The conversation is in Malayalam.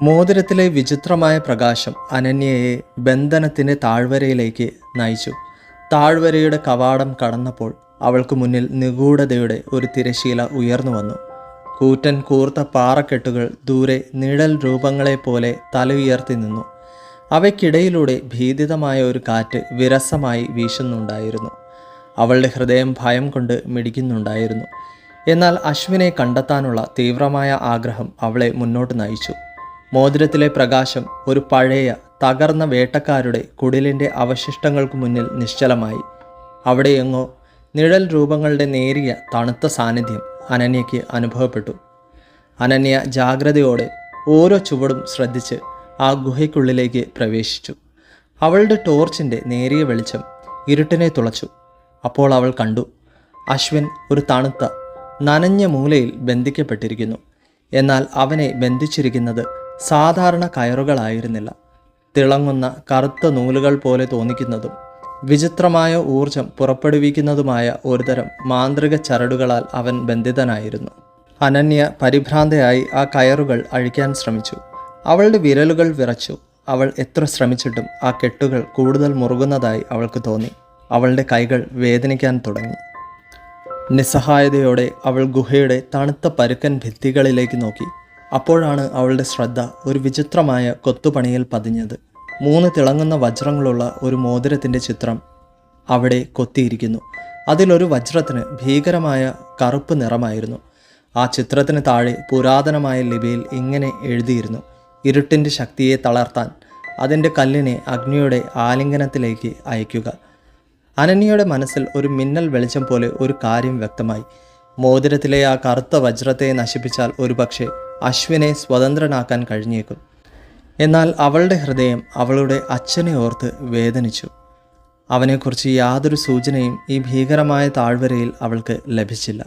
മോതിരത്തിലെ വിചിത്രമായ പ്രകാശം അനന്യയെ ബന്ധനത്തിൻ്റെ താഴ്വരയിലേക്ക് നയിച്ചു. താഴ്വരയുടെ കവാടം കടന്നപ്പോൾ അവൾക്ക് മുന്നിൽ നിഗൂഢതയുടെ ഒരു തിരശീല ഉയർന്നു വന്നു. കൂറ്റൻ കൂർത്ത പാറക്കെട്ടുകൾ ദൂരെ നിഴൽ രൂപങ്ങളെപ്പോലെ തല ഉയർത്തി നിന്നു. അവയ്ക്കിടയിലൂടെ ഭീതിതമായ ഒരു കാറ്റ് വിരസമായി വീശുന്നുണ്ടായിരുന്നു. അവളുടെ ഹൃദയം ഭയം കൊണ്ട് മിടിക്കുന്നുണ്ടായിരുന്നു. എന്നാൽ അശ്വിനെ കണ്ടെത്താനുള്ള തീവ്രമായ ആഗ്രഹം അവളെ മുന്നോട്ട് നയിച്ചു. മോതിരത്തിലെ പ്രകാശം ഒരു പഴയ തകർന്ന വേട്ടക്കാരുടെ കുടിലിൻ്റെ അവശിഷ്ടങ്ങൾക്ക് മുന്നിൽ നിശ്ചലമായി. അവിടെയെങ്ങോ നിഴൽ രൂപങ്ങളുടെ നേരിയ തണുത്ത സാന്നിധ്യം അനന്യയ്ക്ക് അനുഭവപ്പെട്ടു. അനന്യ ജാഗ്രതയോടെ ഓരോ ചുവടും ശ്രദ്ധിച്ച് ആ ഗുഹയ്ക്കുള്ളിലേക്ക് പ്രവേശിച്ചു. അവളുടെ ടോർച്ചിൻ്റെ നേരിയ വെളിച്ചം ഇരുട്ടിനെ തുളച്ചു. അപ്പോൾ അവൾ കണ്ടു, അശ്വിൻ ഒരു തണുത്ത നനഞ്ഞ മൂലയിൽ ബന്ധിക്കപ്പെട്ടിരിക്കുന്നു. എന്നാൽ അവനെ ബന്ധിച്ചിരിക്കുന്നത് സാധാരണ കയറുകളായിരുന്നില്ല. തിളങ്ങുന്ന കറുത്ത നൂലുകൾ പോലെ തോന്നിക്കുന്നതും വിചിത്രമായ ഊർജം പുറപ്പെടുവിക്കുന്നതുമായ ഒരുതരം മാന്ത്രിക ചരടുകളാൽ അവൻ ബന്ധിതനായിരുന്നു. അനന്യ പരിഭ്രാന്തയായി ആ കയറുകൾ അഴിക്കാൻ ശ്രമിച്ചു. അവളുടെ വിരലുകൾ വിറച്ചു. അവൾ എത്ര ശ്രമിച്ചിട്ടും ആ കെട്ടുകൾ കൂടുതൽ മുറുകുന്നതായി അവൾക്ക് തോന്നി. അവളുടെ കൈകൾ വേദനിക്കാൻ തുടങ്ങി. നിസ്സഹായതയോടെ അവൾ ഗുഹയുടെ തണുത്ത പരുക്കൻ ഭിത്തികളിലേക്ക് നോക്കി. അപ്പോഴാണ് അവളുടെ ശ്രദ്ധ ഒരു വിചിത്രമായ കൊത്തുപണിയിൽ പതിഞ്ഞത്. 3 തിളങ്ങുന്ന വജ്രങ്ങളുള്ള ഒരു മോതിരത്തിൻ്റെ ചിത്രം അവിടെ കൊത്തിയിരിക്കുന്നു. അതിലൊരു വജ്രത്തിന് ഭീകരമായ കറുപ്പ് നിറമായിരുന്നു. ആ ചിത്രത്തിന് താഴെ പുരാതനമായ ലിപിയിൽ ഇങ്ങനെ എഴുതിയിരുന്നു: ഇരുട്ടിൻ്റെ ശക്തിയെ തളർത്താൻ അതിൻ്റെ കല്ലിനെ അഗ്നിയുടെ ആലിംഗനത്തിലേക്ക് അയക്കുക. അനന്യയുടെ മനസ്സിൽ ഒരു മിന്നൽ വെളിച്ചം പോലെ ഒരു കാര്യം വ്യക്തമായി. മോതിരത്തിലെ ആ കറുത്ത വജ്രത്തെ നശിപ്പിച്ചാൽ ഒരുപക്ഷെ അശ്വിനെ സ്വതന്ത്രനാക്കാൻ കഴിഞ്ഞേക്കും. എന്നാൽ അവളുടെ ഹൃദയം അവളുടെ അച്ഛനെ ഓർത്ത് വേദനിച്ചു. അവനെക്കുറിച്ച് യാതൊരു സൂചനയും ഈ ഭീകരമായ താഴ്വരയിൽ അവൾക്ക് ലഭിച്ചില്ല.